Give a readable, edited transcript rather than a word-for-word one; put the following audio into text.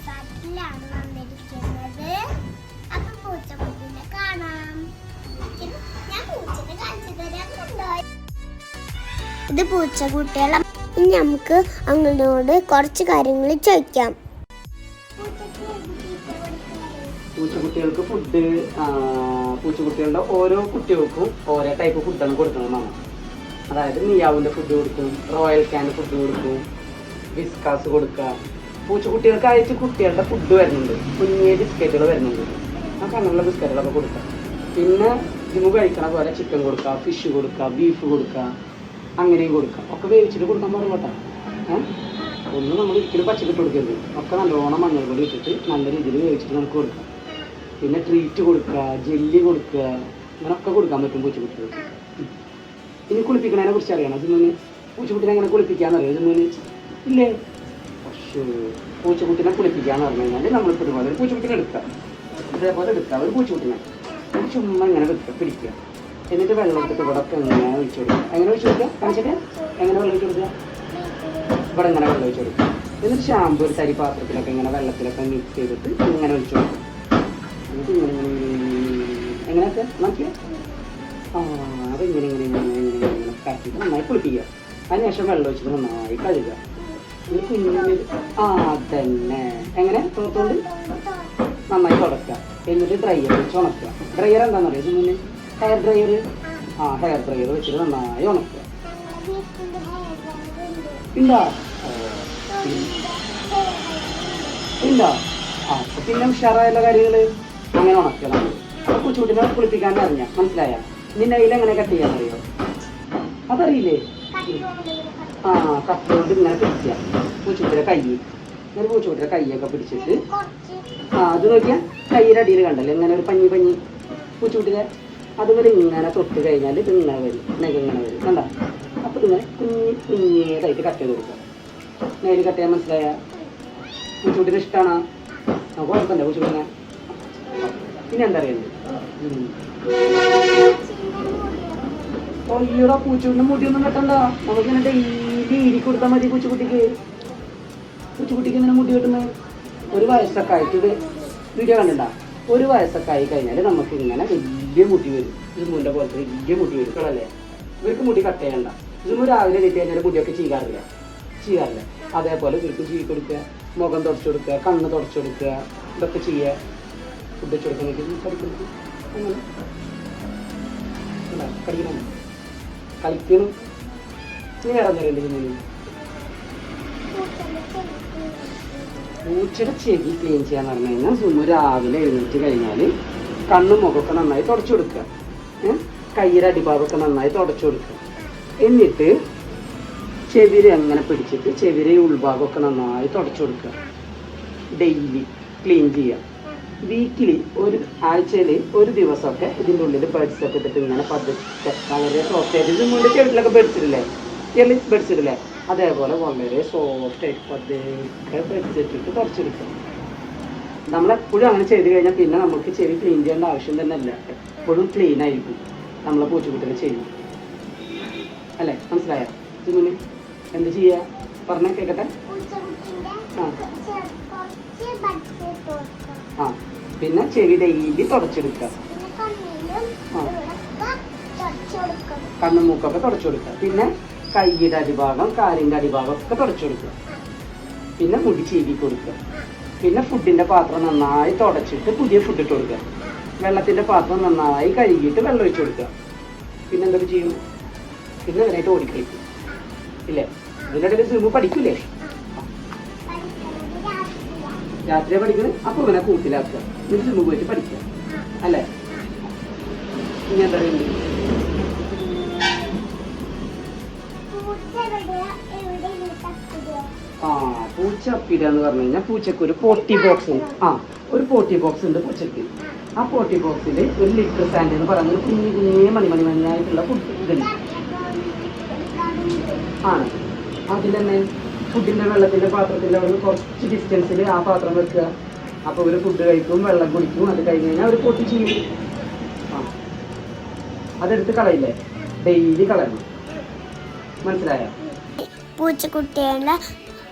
പാട്ടിലാണ് വന്നിരിക്കുന്നത്. അപ്പൊ പൂച്ചക്കുട്ടിനെ കാണാം. ഞാൻ പൂച്ചനെ കാണിച്ചു തരാൻ കൊണ്ടുപോയി. ഇത് പൂച്ചക്കുട്ടികളെ. ഇനി നമുക്ക് അങ്ങോട്ട് കുറച്ച് കാര്യങ്ങൾ ചോദിക്കാം. പൂച്ചക്കുട്ടികൾക്ക് ഫുഡ്, പൂച്ചക്കുട്ടികളുടെ ഓരോ കുട്ടികൾക്കും ഓരോ ടൈപ്പ് ഫുഡാണ് കൊടുക്കണമെന്നാണ്. അതായത് മിയാവിൻ്റെ ഫുഡ് കൊടുക്കും, റോയൽ ക്യാൻ്റെ ഫുഡ് കൊടുക്കും, വിസ്കാസ് കൊടുക്കുക. പൂച്ചക്കുട്ടികൾക്ക് അയച്ച് കുട്ടികളുടെ ഫുഡ് വരുന്നുണ്ട്, കുഞ്ഞേ ബിസ്ക്കറ്റുകൾ വരുന്നുണ്ട്. നമുക്ക് അങ്ങനെയുള്ള ബിസ്ക്കറ്റുകളൊക്കെ കൊടുക്കാം. പിന്നെ ജിമ്മ് കഴിക്കണ പോലെ ചിക്കൻ കൊടുക്കുക, ഫിഷ് കൊടുക്കുക, ബീഫ് കൊടുക്കുക, അങ്ങനെയും കൊടുക്കാം. ഒക്കെ വേവിച്ചിട്ട് കൊടുക്കാൻ പാടില്ല കേട്ടോ. ഒന്നും നമ്മൾ ഒരിക്കലും പച്ചക്കിട്ട് കൊടുക്കരുത്. ഒക്കെ നല്ലോണം മഞ്ഞൾപ്പൊടി ഇട്ടിട്ട് നല്ല രീതിയിൽ വേവിച്ചിട്ട് നമുക്ക് കൊടുക്കാം. പിന്നെ ട്രീറ്റ് കൊടുക്കുക, ജെല്ലി കൊടുക്കുക, അങ്ങനെയൊക്കെ കൊടുക്കാൻ പറ്റും പൂച്ചക്കുട്ടികൾക്ക്. ഇനി കുളിപ്പിക്കണതിനെ കുറിച്ച് അറിയണം. ജിമ്മിന് പൂച്ചക്കുട്ടിനെ എങ്ങനെ കുളിപ്പിക്കാന്നറിയോ? ജിമ്മിന് ഇല്ലേ? പക്ഷേ പൂച്ചക്കുട്ടിനെ കുളിപ്പിക്കാന്ന് പറഞ്ഞു കഴിഞ്ഞാൽ നമ്മളിപ്പോൾ ഇതുപോലെ ഒരു പൂച്ചക്കുട്ടിനെ എടുക്കുക, ഇതേപോലെ എടുക്കുക. ഒരു പൂച്ചക്കുട്ടിനെ ചുമ്മാ ഇങ്ങനെ പിടിക്കുക. എന്നിട്ട് വെള്ളം എടുത്തിട്ട് ഇവിടെ ഒക്കെ എങ്ങനെ ഒഴിച്ചു കൊടുക്കുക. എങ്ങനെ ഒഴിച്ചു കൊടുക്കുക കാണിച്ചിട്ട് എങ്ങനെ വെള്ളം ഒഴിച്ചു കൊടുക്കുക? ഇവിടെ ഇങ്ങനെ വെള്ളം ഒഴിച്ചു കൊടുക്കുക. എന്നിട്ട് ഷാമ്പു ഒരു തരി പാത്രത്തിലൊക്കെ ഇങ്ങനെ വെള്ളത്തിലൊക്കെ മിക്സ് ചെയ്തിട്ട് ഇങ്ങനെ ഒഴിച്ചു കൊടുക്കും. എന്നിട്ട് ഇങ്ങനെ എങ്ങനെയൊക്കെ നോക്കിയാൽ അതിങ്ങനെ ഇങ്ങനെ ഇങ്ങനെ ഇങ്ങനെ ഇങ്ങനെ കാറ്റിട്ട് നന്നായി കുളിപ്പിക്കുക. അതിനുശേഷം വെള്ളം ഒഴിച്ചിട്ട് നന്നായി കഴുകുക. കുഞ്ഞിന് അതന്നെ എങ്ങനെ തോർത്തുകൊണ്ട് നന്നായി തുടക്കുക. എന്നിട്ട് ഡ്രയർ വെച്ച് ഉണക്കുക. ഡ്രയർ എന്താണെന്നറിയോ? മുന്നേ ഹെയർ ഡ്രയർ, ഹെയർ ഡ്രയർ വെച്ചിട്ട് നന്നായി ഉണക്കുക. ഉണ്ടോ? ഉണ്ടോ? പിന്നെ ഉഷാറായുള്ള കാര്യങ്ങൾ അങ്ങനെ ഉണക്കുക. നമ്മൾ അപ്പോൾ കൊച്ചുകുട്ടിനെ കുളിപ്പിക്കാൻ അറിഞ്ഞാൽ മനസ്സിലായ? നിന്നെ അതിൽ എങ്ങനെ കട്ട് ചെയ്യാന്നറിയോ? അതറിയില്ലേ? കട്ടുകൊണ്ട് ഇങ്ങനെ പിടിക്കുക പൂച്ചക്കുട്ടിയുടെ കൈ. ഇങ്ങനെ പൂച്ചക്കുട്ടിയുടെ കൈയൊക്കെ പിടിച്ചിട്ട് അത് നോക്കിയാൽ കൈയുടെ അടിയിൽ കണ്ടല്ലോ ഇങ്ങനെ ഒരു പഞ്ഞി പൂച്ചക്കുട്ടിയുടെ അതുപോലെ ഇങ്ങനെ തൊട്ട് കഴിഞ്ഞാൽ ഇത് ഇങ്ങനെ വരും, ഇങ്ങനെ വരും കണ്ട. അപ്പോൾ ഇതിങ്ങനെ കുഞ്ഞേതായിട്ട് കട്ട് ചെയ്ത് കൊടുക്കുക. നെയിൽ കട്ട് ചെയ്യാൻ മനസ്സിലായ? പൂച്ചക്കുട്ടിന് ഇഷ്ടമാണോ? നമുക്ക് കുഴപ്പമില്ല പൂച്ചക്കുട്ടിനെ. പിന്നെ എന്താ അറിയുന്നത്? അയ്യോടാ പൂച്ചക്കുട്ടിൻ്റെ മുടിയൊന്നും കെട്ടണ്ട. നമുക്കിങ്ങനെ ഡെയിലി ഇരി കൊടുത്താൽ മതി പൂച്ചക്കുട്ടിക്ക്. ഇങ്ങനെ മുടി കെട്ടുന്നത് ഒരു വയസ്സൊക്കെ ആയിട്ട് വീഡിയോ കണ്ടിട്ടുണ്ടോ? ഒരു വയസ്സൊക്കെ ആയി കഴിഞ്ഞാൽ നമുക്ക് ഇങ്ങനെ വലിയ മുടി വരും. ജിമ്മുൻ്റെ പോലത്തെ വലിയ മുടി വരും. കളല്ലേ? ഇവർക്ക് മുടി കട്ട് ചെയ്യണ്ട. ജിമ്മു രാവിലെ കെട്ടി കഴിഞ്ഞാൽ മുടിയൊക്കെ ചെയ്യാറില്ല. അതേപോലെ ഇവർക്ക് ചീവി കൊടുക്കുക, മുഖം തുടച്ചു കൊടുക്കുക, കണ്ണ് തുടച്ചു കൊടുക്കുക, ഇതൊക്കെ ചെയ്യുക. ഫുഡ് വെച്ച് കൊടുക്കണമെങ്കിൽ കളിക്കണം. അങ്ങനെ കളിക്കണം, കളിക്കണം. ഇനി വേറെ എന്താ ജിമ്മിന്? പൂച്ചയുടെ ചെവി ക്ലീൻ ചെയ്യാന്ന് പറഞ്ഞു കഴിഞ്ഞാൽ സുമു രാവിലെ എഴുന്നേറ്റ് കഴിഞ്ഞാൽ കണ്ണും മുഖമൊക്കെ നന്നായി തുടച്ചു കൊടുക്കുക. കയ്യുടെ അടിഭാഗമൊക്കെ നന്നായി തുടച്ചു കൊടുക്കുക. എന്നിട്ട് ചെവിര അങ്ങനെ പിടിച്ചിട്ട് ചെവിര ഉൾഭാഗമൊക്കെ നന്നായി തുടച്ചു കൊടുക്കുക. ഡെയിലി ക്ലീൻ ചെയ്യുക. വീക്കിലി ഒരു ആഴ്ചയിൽ ഒരു ദിവസമൊക്കെ ഇതിൻ്റെ ഉള്ളിൽ ബെഡ്സൊക്കെ ഇട്ടിട്ട് ഇങ്ങനെ പതുക്കെ വളരെ സോഫ്റ്റ് ആയിട്ട് ഇതിൻ്റെ ചെവിട്ടിലൊക്കെ ബെഡ്സിടില്ലേ അതേപോലെ വളരെ സോഫ്റ്റായിട്ട് പതുക്കെ ബെഡ്സിട്ടിട്ട് തുടച്ചെടുക്കുക. നമ്മളെപ്പോഴും അങ്ങനെ ചെയ്ത് കഴിഞ്ഞാൽ പിന്നെ നമുക്ക് ചെവി ക്ലീൻ ചെയ്യേണ്ട ആവശ്യം തന്നെ അല്ല. എപ്പോഴും ക്ലീൻ ആയിരിക്കും നമ്മളെ പൂച്ചക്കുട്ടിയുടെ ചെവി. അല്ലേ? മനസ്സിലായോ? ജിമ്മിന് എന്ത് ചെയ്യുക പറഞ്ഞാൽ കേൾക്കട്ടെ. പിന്നെ ചെവി ഡെയിലി തുടച്ചെടുക്കുക. കണ്ണും മൂക്കൊക്കെ തുടച്ചു കൊടുക്കുക. പിന്നെ കൈയുടെ അടിഭാഗം, കാലിൻ്റെ അടിഭാഗം ഒക്കെ തുടച്ചു കൊടുക്കുക. പിന്നെ മുടി ചീവി കൊടുക്കുക. പിന്നെ ഫുഡിൻ്റെ പാത്രം നന്നായി തുടച്ചിട്ട് പുതിയ ഫുഡ് ഇട്ട് കൊടുക്കുക. വെള്ളത്തിൻ്റെ പാത്രം നന്നായി കഴുകിയിട്ട് വെള്ളം ഒഴിച്ചു കൊടുക്കുക. പിന്നെ എന്തൊക്കെ ചെയ്യും? പിന്നെ അതിനായിട്ട് ഓടിക്കളിക്കും ഇല്ലേ? ഇതിൻ്റെ ഇടയിൽ സിമു പഠിക്കൂലേ? രാത്രിയെ പഠിക്കുന്നത്. അപ്പോൾ ഇവനെ കൂട്ടിലാക്കുക. എന്നിട്ട് സിമു പോയിട്ട് പഠിക്കുക അല്ലേ? ഇനി എന്താ പറയുന്നത്? പൂച്ച അപ്പിടുക എന്ന് പറഞ്ഞു കഴിഞ്ഞാൽ പൂച്ചക്ക് ഒരു പോട്ടി ബോക്സ് ഉണ്ട്. ഒരു പോട്ടി ബോക്സ് ഉണ്ട് പൂച്ചക്ക്. ആ പോട്ടി ബോക്സിൽ ഒരു ലിറ്റർ സാൻഡ് എന്ന് പറയുന്ന ഒരു കുഞ്ഞു മണിയായിട്ടുള്ള ഫുഡ് ഇതുണ്ട്. അതിൽ തന്നെ ഫുഡിൻ്റെ വെള്ളത്തിൻ്റെ പാത്രത്തിൻ്റെ അവിടെ കുറച്ച് ഡിസ്റ്റൻസിൽ ആ പാത്രം വെക്കുക. അപ്പോൾ ഒരു ഫുഡ് കഴിക്കും, വെള്ളം കുടിക്കും. അത് കഴിഞ്ഞ് കഴിഞ്ഞാൽ ഒരു പൊട്ടി ചെയ്യും. അതെടുത്ത് കളയില്ലേ? ഡെയിലി കളയണം. മനസ്സിലായോ? പൂച്ചക്കുട്ടികളുടെ